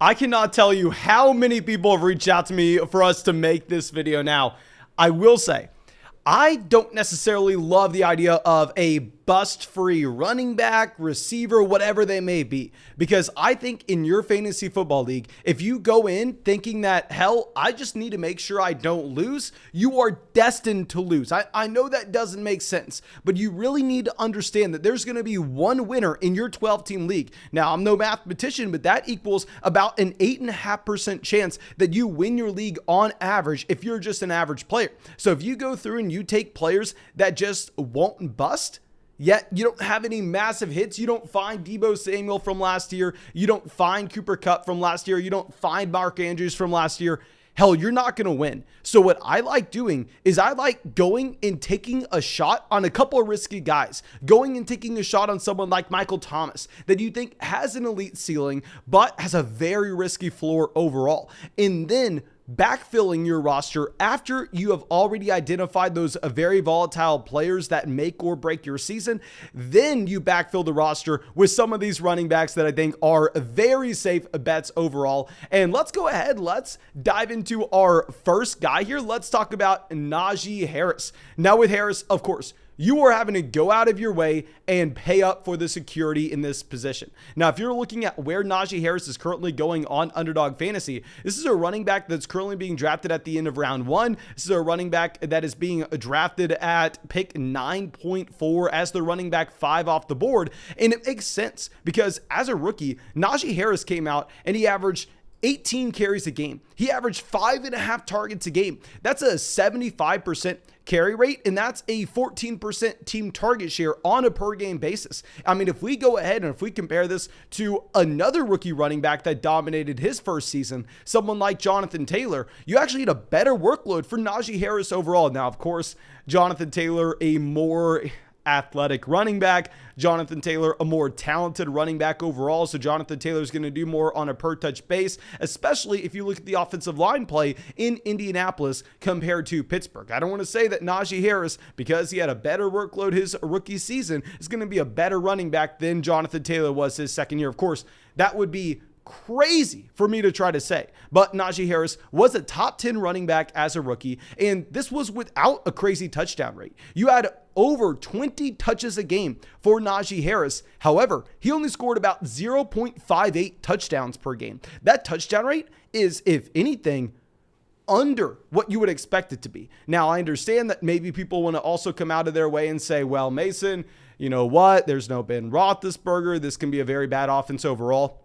I cannot tell you how many people have reached out to me for us to make this video. Now, I will say, I don't necessarily love the idea of a bust-free running back, receiver, whatever they may be, because I think in your fantasy football league, if you go in thinking that, hell, I just need to make sure I don't lose, you are destined to lose. I know that doesn't make sense, but you really need to understand that there's going to be one winner in your 12-team league. Now, I'm no mathematician, but that equals about an 8.5% chance that you win your league on average if you're just an average player. So if you go through and you take players that just won't bust, yet you don't have any massive hits. You don't find Deebo Samuel from last year. You don't find Cooper Kupp from last year. You don't find Mark Andrews from last year. Hell, you're not going to win. So what I like doing is I like going and taking a shot on a couple of risky guys, going and taking a shot on someone like Michael Thomas that you think has an elite ceiling, but has a very risky floor overall. And then backfilling your roster after you have already identified those very volatile players that make or break your season. Then you backfill the roster with some of these running backs that I think are very safe bets overall. And let's go ahead. Let's dive into our first guy here. Let's talk about Naji Harris. Now with Harris, of course, you are having to go out of your way and pay up for the security in this position. Now, if you're looking at where Naji Harris is currently going on Underdog Fantasy, this is a running back that's currently being drafted at the end of round 1. This is a running back that is being drafted at pick 9.4 as the running back 5 off the board. And it makes sense because as a rookie, Naji Harris came out and he averaged 18 carries a game. He averaged 5.5 targets a game. That's a 75% carry rate, and that's a 14% team target share on a per game basis. I mean, if we go ahead and if we compare this to another rookie running back that dominated his first season, someone like Jonathan Taylor, you actually had a better workload for Naji Harris overall. Now, of course, Jonathan Taylor, a more athletic running back. Jonathan Taylor, a more talented running back overall. So Jonathan Taylor is going to do more on a per touch base, especially if you look at the offensive line play in Indianapolis compared to Pittsburgh. I don't want to say that Naji Harris, because he had a better workload his rookie season, is going to be a better running back than Jonathan Taylor was his second year. Of course, that would be crazy for me to try to say, but Naji Harris was a top 10 running back as a rookie, and this was without a crazy touchdown rate. You had over 20 touches a game for Naji Harris. However, he only scored about 0.58 touchdowns per game. That touchdown rate is, if anything, under what you would expect it to be. Now, I understand that maybe people want to also come out of their way and say, well, Mason, you know what? There's no Ben Roethlisberger. This can be a very bad offense overall.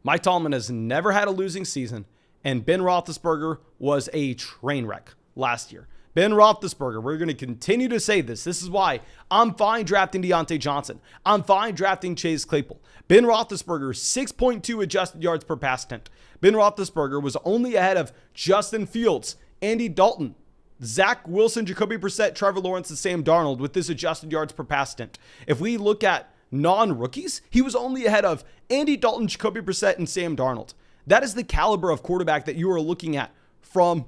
Mike Tomlin has never had a losing season, and Ben Roethlisberger was a train wreck last year. Ben Roethlisberger, we're going to continue to say this. This is why I'm fine drafting Deontay Johnson. I'm fine drafting Chase Claypool. Ben Roethlisberger, 6.2 adjusted yards per pass attempt. Ben Roethlisberger was only ahead of Justin Fields, Andy Dalton, Zach Wilson, Jacoby Brissett, Trevor Lawrence, and Sam Darnold with this adjusted yards per pass attempt. If we look at non-rookies, he was only ahead of Andy Dalton, Jacoby Brissett, and Sam Darnold. That is the caliber of quarterback that you are looking at from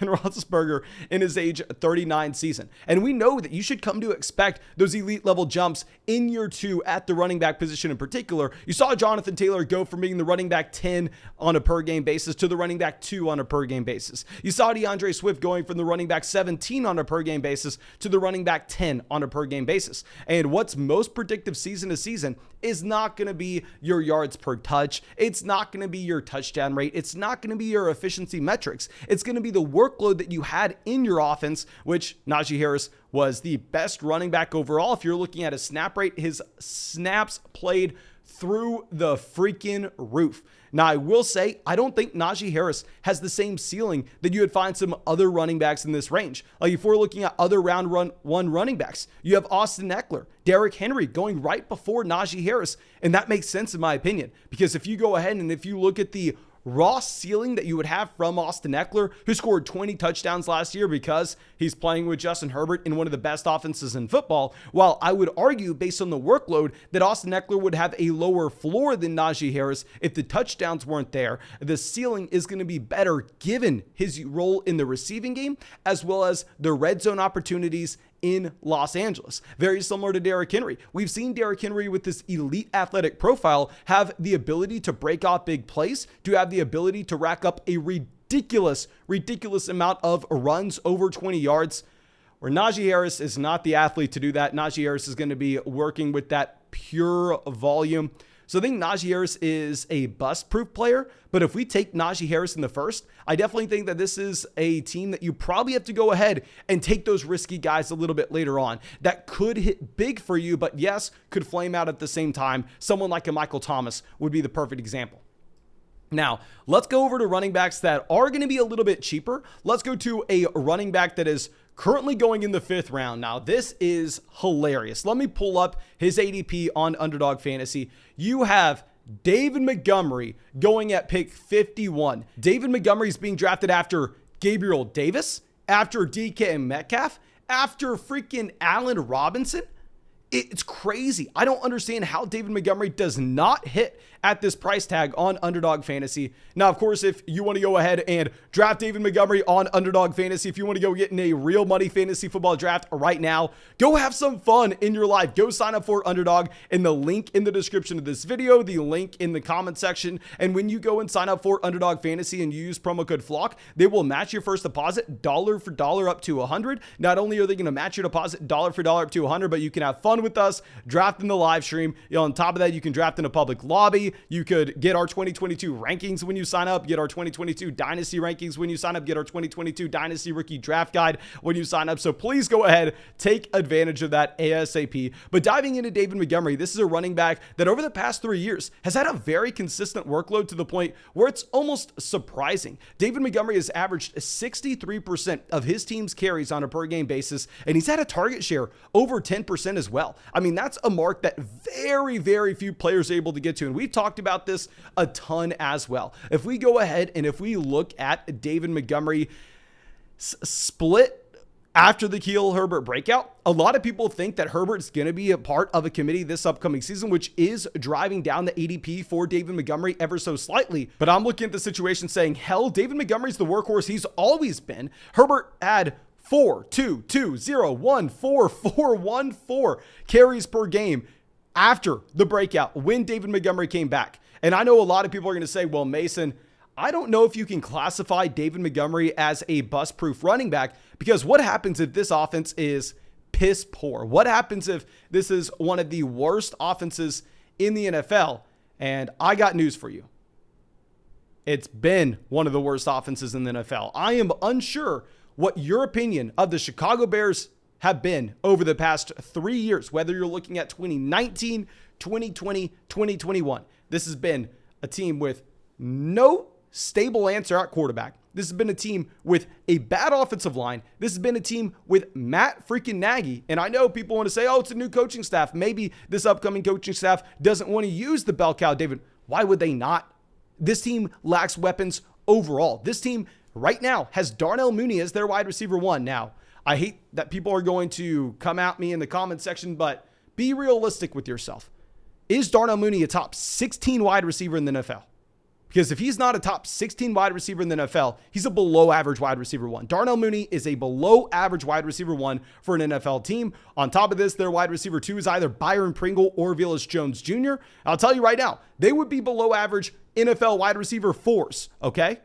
Ben Roethlisberger in his age 39 season. And we know that you should come to expect those elite level jumps in year 2 at the running back position in particular. You saw Jonathan Taylor go from being the running back 10 on a per game basis to the running back 2 on a per game basis. You saw DeAndre Swift going from the running back 17 on a per game basis to the running back 10 on a per game basis. And what's most predictive season to season is not going to be your yards per touch. It's not going to be your touchdown rate. It's not going to be your efficiency metrics. It's going to be the workload that you had in your offense, which Naji Harris was the best running back overall. If you're looking at a snap rate, his snaps played through the freaking roof. Now, I will say, I don't think Naji Harris has the same ceiling that you would find some other running backs in this range. Like if we're looking at other round one running backs, you have Austin Eckler, Derrick Henry going right before Naji Harris. And that makes sense in my opinion, because if you go ahead and if you look at the raw ceiling that you would have from Austin Eckler, who scored 20 touchdowns last year because he's playing with Justin Herbert in one of the best offenses in football, while I would argue based on the workload that Austin Eckler would have a lower floor than Naji Harris if the touchdowns weren't there. The ceiling is going to be better given his role in the receiving game, as well as the red zone opportunities in Los Angeles. Very similar to Derrick Henry. We've seen Derrick Henry with this elite athletic profile have the ability to break off big plays, to have the ability to rack up a ridiculous amount of runs over 20 yards, where Naji Harris is not the athlete to do that. Naji Harris is going to be working with that pure volume. So I think Naji Harris is a bust-proof player, but if we take Naji Harris in the first, I definitely think that this is a team that you probably have to go ahead and take those risky guys a little bit later on that could hit big for you, but yes, could flame out at the same time. Someone like a Michael Thomas would be the perfect example. Now, let's go over to running backs that are going to be a little bit cheaper. Let's go to a running back that is currently going in the 5th round. Now, this is hilarious. Let me pull up his ADP on Underdog Fantasy. You have David Montgomery going at pick 51. David Montgomery is being drafted after Gabriel Davis, after DK Metcalf, after freaking Allen Robinson. It's crazy. I don't understand how David Montgomery does not hit at this price tag on Underdog Fantasy. Now, of course, if you want to go ahead and draft David Montgomery on Underdog Fantasy, if you want to go get in a real money fantasy football draft right now, go have some fun in your life. Go sign up for Underdog in the link in the description of this video, the link in the comment section. And when you go and sign up for Underdog Fantasy and you use promo code FLOCK, they will match your first deposit dollar for dollar up to $100. Not only are they going to match your deposit dollar for dollar up to $100, but you can have fun with us, draft in the live stream. On top of that, you can draft in a public lobby. You could get our 2022 rankings when you sign up, get our 2022 dynasty rankings when you sign up, get our 2022 dynasty rookie draft guide when you sign up. So please go ahead, take advantage of that ASAP. But diving into David Montgomery, this is a running back that over the past 3 years has had a very consistent workload to the point where it's almost surprising. David Montgomery has averaged 63% of his team's carries on a per game basis, and he's had a target share over 10% as well. I mean, that's a mark that very few players are able to get to. And we've talked about this a ton as well. If we go ahead and if we look at David Montgomery split after the Khalil Herbert breakout, a lot of people think that Herbert's going to be a part of a committee this upcoming season, which is driving down the ADP for David Montgomery ever so slightly. But I'm looking at the situation saying, hell, David Montgomery's the workhorse he's always been. Herbert had 4 carries per game after the breakout when David Montgomery came back. And I know a lot of people are going to say, well, Mason, I don't know if you can classify David Montgomery as a bust-proof running back, because what happens if this offense is piss poor? What happens if this is one of the worst offenses in the NFL? And I got news for you. It's been one of the worst offenses in the NFL. I am unsure what your opinion of the Chicago Bears have been over the past 3 years, whether you're looking at 2019, 2020, 2021. This has been a team with no stable answer at quarterback. This has been a team with a bad offensive line. This has been a team with Matt freaking Nagy. And I know people want to say, oh, it's a new coaching staff. Maybe this upcoming coaching staff doesn't want to use the bell cow, David. Why would they not? This team lacks weapons overall. This team right now has Darnell Mooney as their wide receiver 1. Now, I hate that people are going to come at me in the comment section, but be realistic with yourself. Is Darnell Mooney a top 16 wide receiver in the NFL? Because if he's not a top 16 wide receiver in the NFL, he's a below average wide receiver 1. Darnell Mooney is a below average wide receiver 1 for an NFL team. On top of this, their wide receiver 2 is either Byron Pringle or Velus Jones Jr. I'll tell you right now, they would be below average NFL wide receiver 4s, okay?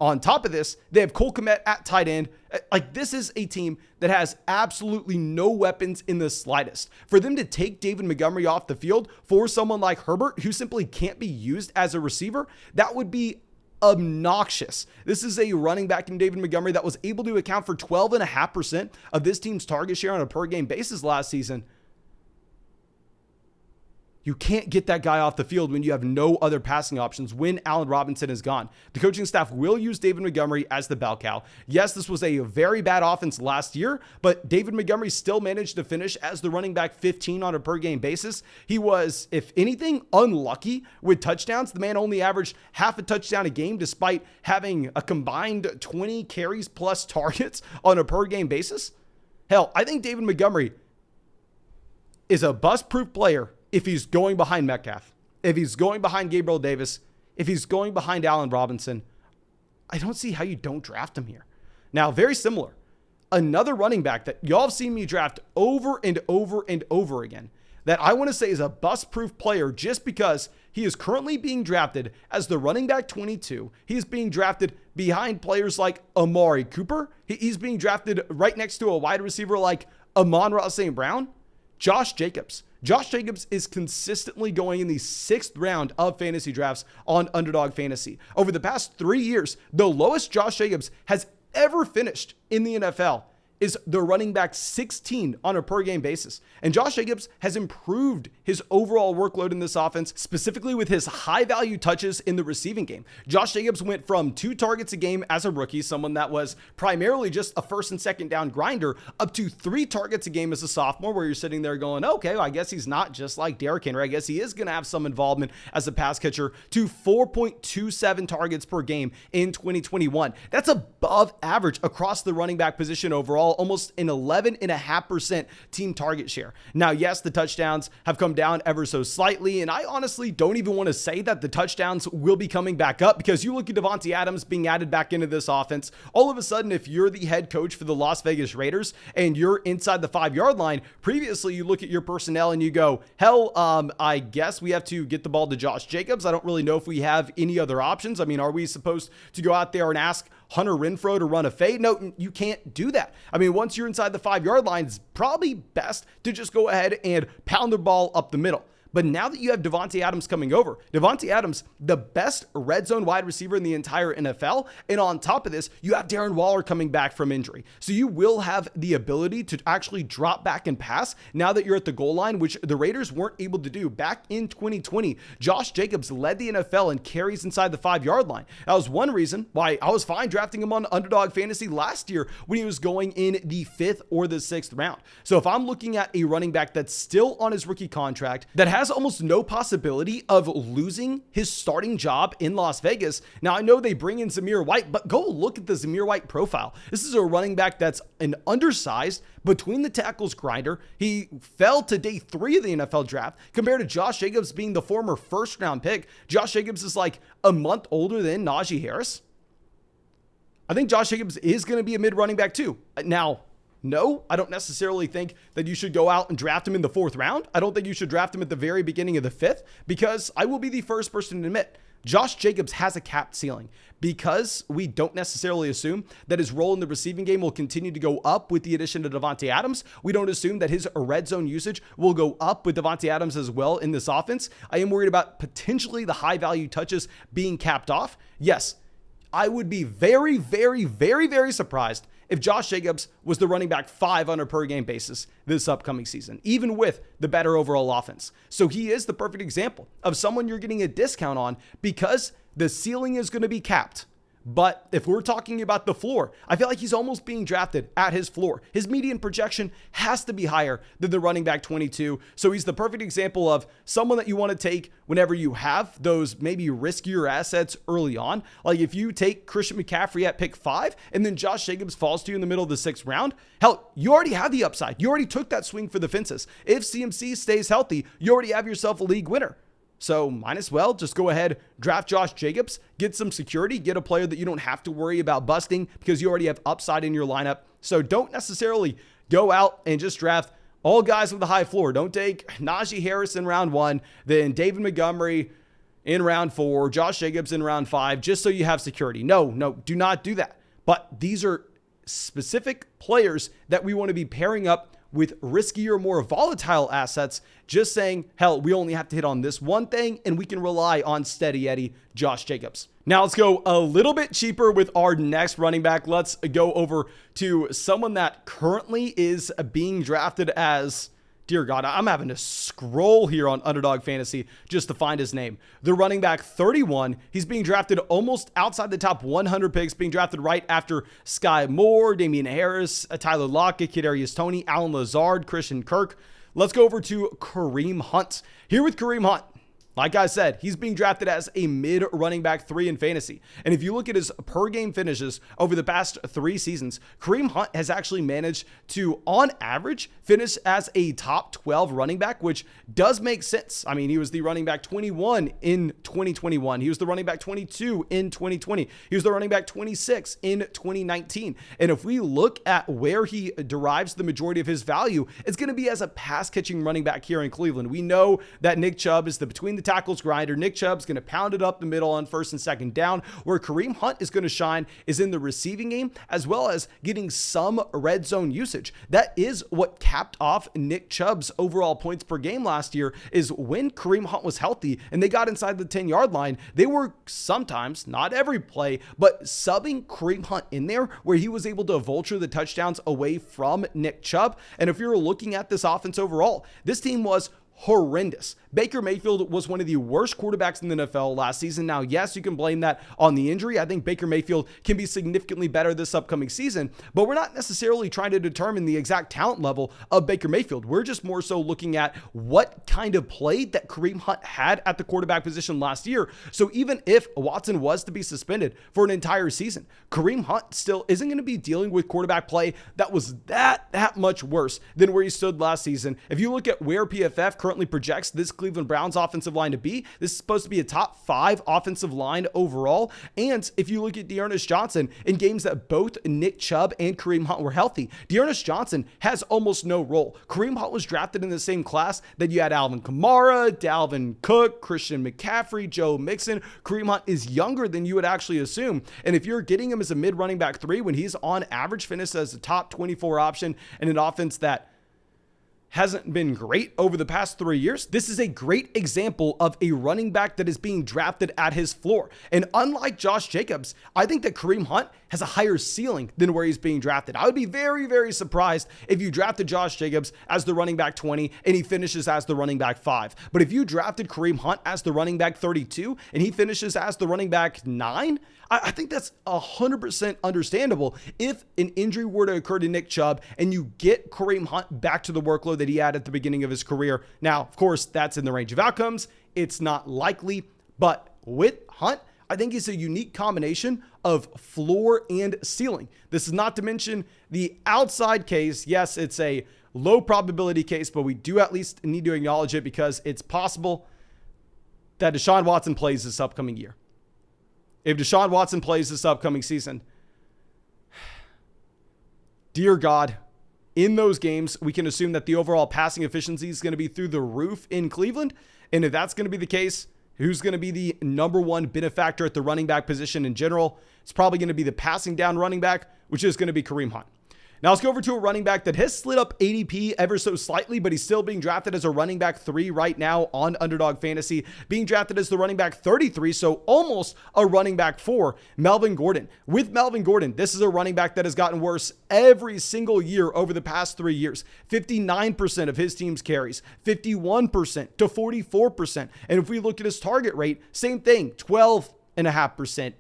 On top of this, they have Cole Kmet at tight end. Like, this is a team that has absolutely no weapons in the slightest. For them to take David Montgomery off the field for someone like Herbert, who simply can't be used as a receiver, that would be obnoxious. This is a running back in David Montgomery that was able to account for 12.5% of this team's target share on a per game basis last season. You can't get that guy off the field when you have no other passing options when Allen Robinson is gone. The coaching staff will use David Montgomery as the bell cow. Yes, this was a very bad offense last year, but David Montgomery still managed to finish as the running back 15 on a per game basis. He was, if anything, unlucky with touchdowns. The man only averaged half a touchdown a game despite having a combined 20 carries plus targets on a per game basis. Hell, I think David Montgomery is a bust-proof player if he's going behind Metcalf, if he's going behind Gabriel Davis, if he's going behind Allen Robinson. I don't see how you don't draft him here. Now, very similar. another running back that y'all have seen me draft over and over and over again, that I want to say is a bust-proof player just because he is currently being drafted as the running back 22. He's being drafted behind players like Amari Cooper. He's being drafted right next to a wide receiver like Amon-Ra St. Brown. Josh Jacobs. Josh Jacobs is consistently going in the 6th round of fantasy drafts on Underdog Fantasy. Over the past 3 years, the lowest Josh Jacobs has ever finished in the NFL is the running back 16 on a per game basis. And Josh Jacobs has improved his overall workload in this offense, specifically with his high value touches in the receiving game. Josh Jacobs went from 2 targets a game as a rookie, someone that was primarily just a first and second down grinder, up to 3 targets a game as a sophomore, where you're sitting there going, okay, well, I guess he's not just like Derrick Henry. I guess he is going to have some involvement as a pass catcher, to 4.27 targets per game in 2021. That's above average across the running back position overall, almost an 11.5% team target share. Now, yes, the touchdowns have come down ever so slightly, and I honestly don't even want to say that the touchdowns will be coming back up, because you look at Davante Adams being added back into this offense. All of a sudden, if you're the head coach for the Las Vegas Raiders and you're inside the 5-yard line, previously you look at your personnel and you go, hell, I guess we have to get the ball to Josh Jacobs. I don't really know if we have any other options. I mean, are we supposed to go out there and ask Hunter Renfrow to run a fade? No, you can't do that. I mean, once you're inside the 5-yard line, it's probably best to just go ahead and pound the ball up the middle. But now that you have Davante Adams coming over, Davante Adams, the best red zone wide receiver in the entire NFL. And on top of this, you have Darren Waller coming back from injury. So you will have the ability to actually drop back and pass now that you're at the goal line, which the Raiders weren't able to do back in 2020. Josh Jacobs led the NFL in carries inside the 5-yard line. That was one reason why I was fine drafting him on Underdog Fantasy last year when he was going in the 5th or the 6th round. So if I'm looking at a running back that's still on his rookie contract, that has almost no possibility of losing his starting job in Las Vegas. Now, I know they bring in Samir White, but go look at the Samir White profile. This is a running back that's an undersized, between the tackles grinder. He fell to day 3 of the NFL draft compared to Josh Jacobs being the former 1st round pick. Josh Jacobs is like a month older than Naji Harris. I think Josh Jacobs is going to be a mid running back too. Now, no, I don't necessarily think that you should go out and draft him in the 4th round. I don't think you should draft him at the very beginning of the 5th, because I will be the first person to admit Josh Jacobs has a capped ceiling, because we don't necessarily assume that his role in the receiving game will continue to go up with the addition of Davante Adams. We don't assume that his red zone usage will go up with Davante Adams as well in this offense. I am worried about potentially the high value touches being capped off. Yes, I would be very, very, very, very surprised if Josh Jacobs was the running back 5 on a per game basis this upcoming season, even with the better overall offense. So he is the perfect example of someone you're getting a discount on because the ceiling is going to be capped. But if we're talking about the floor, I feel like he's almost being drafted at his floor. His median projection has to be higher than the running back 22. So he's the perfect example of someone that you want to take whenever you have those maybe riskier assets early on. Like if you take Christian McCaffrey at pick 5 and then Josh Jacobs falls to you in the middle of the 6th round, hell, you already have the upside. You already took that swing for the fences. If CMC stays healthy, you already have yourself a league winner. So might as well just go ahead, draft Josh Jacobs, get some security, get a player that you don't have to worry about busting because you already have upside in your lineup. So don't necessarily go out and just draft all guys with a high floor. Don't take Naji Harris in round 1, then David Montgomery in round 4, Josh Jacobs in round 5, just so you have security. No, do not do that. But these are specific players that we want to be pairing up with riskier, more volatile assets, just saying, hell, we only have to hit on this one thing and we can rely on steady Eddie Josh Jacobs. Now let's go a little bit cheaper with our next running back. Let's go over to someone that currently is being drafted as, dear God, I'm having to scroll here on Underdog Fantasy just to find his name. The running back 31. He's being drafted almost outside the top 100 picks, being drafted right after Sky Moore, Damian Harris, Tyler Lockett, Kadarius Toney, Allen Lazard, Christian Kirk. Let's go over to Kareem Hunt. Here with Kareem Hunt, Like I said, he's being drafted as a mid running back 3 in fantasy. And if you look at his per game finishes over the past 3 seasons, Kareem Hunt has actually managed to, on average, finish as a top 12 running back, which does make sense. I mean, he was the running back 21 in 2021. He was the running back 22 in 2020. He was the running back 26 in 2019. And if we look at where he derives the majority of his value, it's going to be as a pass catching running back here in Cleveland. We know that Nick Chubb is the between the tackles grinder. Nick Chubb's going to pound it up the middle on first and second down. Where Kareem Hunt is going to shine is in the receiving game, as well as getting some red zone usage. That is what capped off Nick Chubb's overall points per game last year, is when Kareem Hunt was healthy and they got inside the 10-yard line, they were sometimes, not every play, but subbing Kareem Hunt in there where he was able to vulture the touchdowns away from Nick Chubb. And if you're looking at this offense overall, this team was horrendous. Baker Mayfield was one of the worst quarterbacks in the NFL last season. Now, yes, you can blame that on the injury. I think Baker Mayfield can be significantly better this upcoming season, but we're not necessarily trying to determine the exact talent level of Baker Mayfield. We're just more so looking at what kind of play that Kareem Hunt had at the quarterback position last year. So even if Watson was to be suspended for an entire season, Kareem Hunt still isn't going to be dealing with quarterback play that was that much worse than where he stood last season. If you look at where PFF currently projects this Cleveland Browns offensive line to be, this is supposed to be a top 5 offensive line overall. And if you look at Dearness Johnson in games that both Nick Chubb and Kareem Hunt were healthy, Dearness Johnson has almost no role. Kareem Hunt was drafted in the same class that you had Alvin Kamara, Dalvin Cook, Christian McCaffrey, Joe Mixon. Kareem Hunt is younger than you would actually assume. And if you're getting him as a mid running back 3 when he's on average finished as a top 24 option in an offense that hasn't been great over the past 3 years, this is a great example of a running back that is being drafted at his floor. And unlike Josh Jacobs, I think that Kareem Hunt has a higher ceiling than where he's being drafted. I would be very, very surprised if you drafted Josh Jacobs as the running back 20 and he finishes as the running back 5. But if you drafted Kareem Hunt as the running back 32 and he finishes as the running back 9, I think that's 100% understandable if an injury were to occur to Nick Chubb and you get Kareem Hunt back to the workload that he had at the beginning of his career. Now, of course, that's in the range of outcomes. It's not likely, but with Hunt, I think it's a unique combination of floor and ceiling. This is not to mention the outside case. Yes, it's a low probability case, but we do at least need to acknowledge it because it's possible that Deshaun Watson plays this upcoming year. If Deshaun Watson plays this upcoming season, dear God, in those games, we can assume that the overall passing efficiency is going to be through the roof in Cleveland. And if that's going to be the case, who's going to be the number one benefactor at the running back position in general? It's probably going to be the passing down running back, which is going to be Kareem Hunt. Now let's go over to a running back that has slid up ADP ever so slightly, but he's still being drafted as a running back 3 right now on Underdog Fantasy, being drafted as the running back 33, so almost a running back 4, Melvin Gordon. With Melvin Gordon, this is a running back that has gotten worse every single year over the past 3 years. 59% of his team's carries, 51% to 44%. And if we look at his target rate, same thing, 12.5%,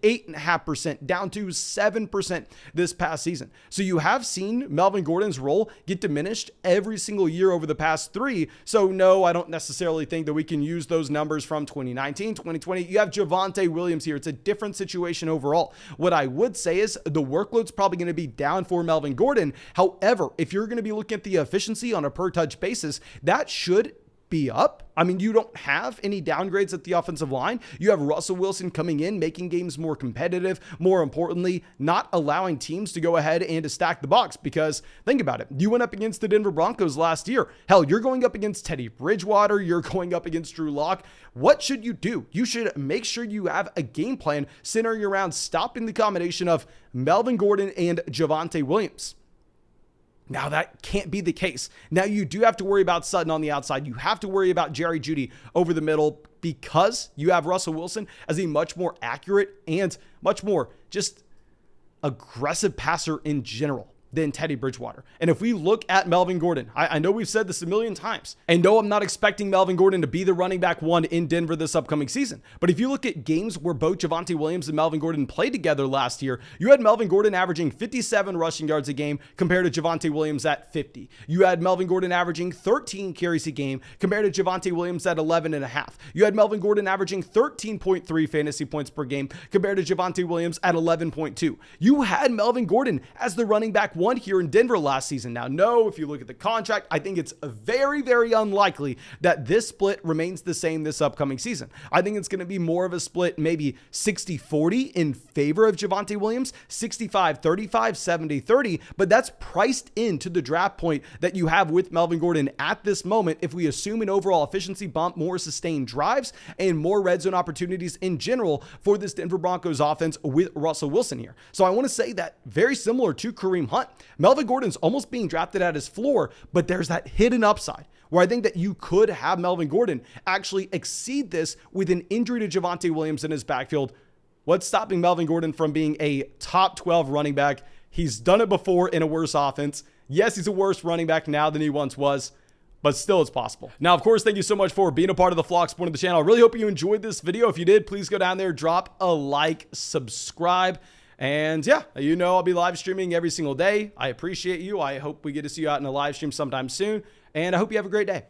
8.5%, down to 7% this past season. So you have seen Melvin Gordon's role get diminished every single year over the past 3. So no, I don't necessarily think that we can use those numbers from 2019, 2020. You have Javonte Williams here. It's a different situation overall. What I would say is the workload's probably going to be down for Melvin Gordon. However, if you're going to be looking at the efficiency on a per touch basis, that should be up. I mean, you don't have any downgrades at the offensive line. You have Russell Wilson coming in, making games more competitive. More importantly, not allowing teams to go ahead and to stack the box, because think about it. You went up against the Denver Broncos last year. Hell, you're going up against Teddy Bridgewater. You're going up against Drew Lock. What should you do? You should make sure you have a game plan centering around stopping the combination of Melvin Gordon and Javonte Williams. Now, that can't be the case. Now, you do have to worry about Sutton on the outside. You have to worry about Jerry Jeudy over the middle because you have Russell Wilson as a much more accurate and much more just aggressive passer in general. than Teddy Bridgewater. And if we look at Melvin Gordon, I know we've said this a million times. And no, I'm not expecting Melvin Gordon to be the running back one in Denver this upcoming season. But if you look at games where both Javonte Williams and Melvin Gordon played together last year, you had Melvin Gordon averaging 57 rushing yards a game compared to Javonte Williams at 50. You had Melvin Gordon averaging 13 carries a game compared to Javonte Williams at 11.5. You had Melvin Gordon averaging 13.3 fantasy points per game compared to Javonte Williams at 11.2. You had Melvin Gordon as the running back one here in Denver last season. Now, no, if you look at the contract, I think it's very, very unlikely that this split remains the same this upcoming season. I think it's going to be more of a split, maybe 60-40 in favor of Javonte Williams, 65-35, 70-30, but that's priced into the draft point that you have with Melvin Gordon at this moment if we assume an overall efficiency bump, more sustained drives, and more red zone opportunities in general for this Denver Broncos offense with Russell Wilson here. So I want to say that very similar to Kareem Hunt, Melvin Gordon's almost being drafted at his floor, but there's that hidden upside where I think that you could have Melvin Gordon actually exceed this with an injury to Javonte Williams in his backfield. What's stopping Melvin Gordon from being a top 12 running back? He's done it before in a worse offense. Yes, he's a worse running back now than he once was, but still it's possible. Now, of course, thank you so much for being a part of the Flock Sport of the channel. I really hope you enjoyed this video. If you did, please go down there, drop a like, subscribe. And yeah, you know, I'll be live streaming every single day. I appreciate you. I hope we get to see you out in a live stream sometime soon. And I hope you have a great day.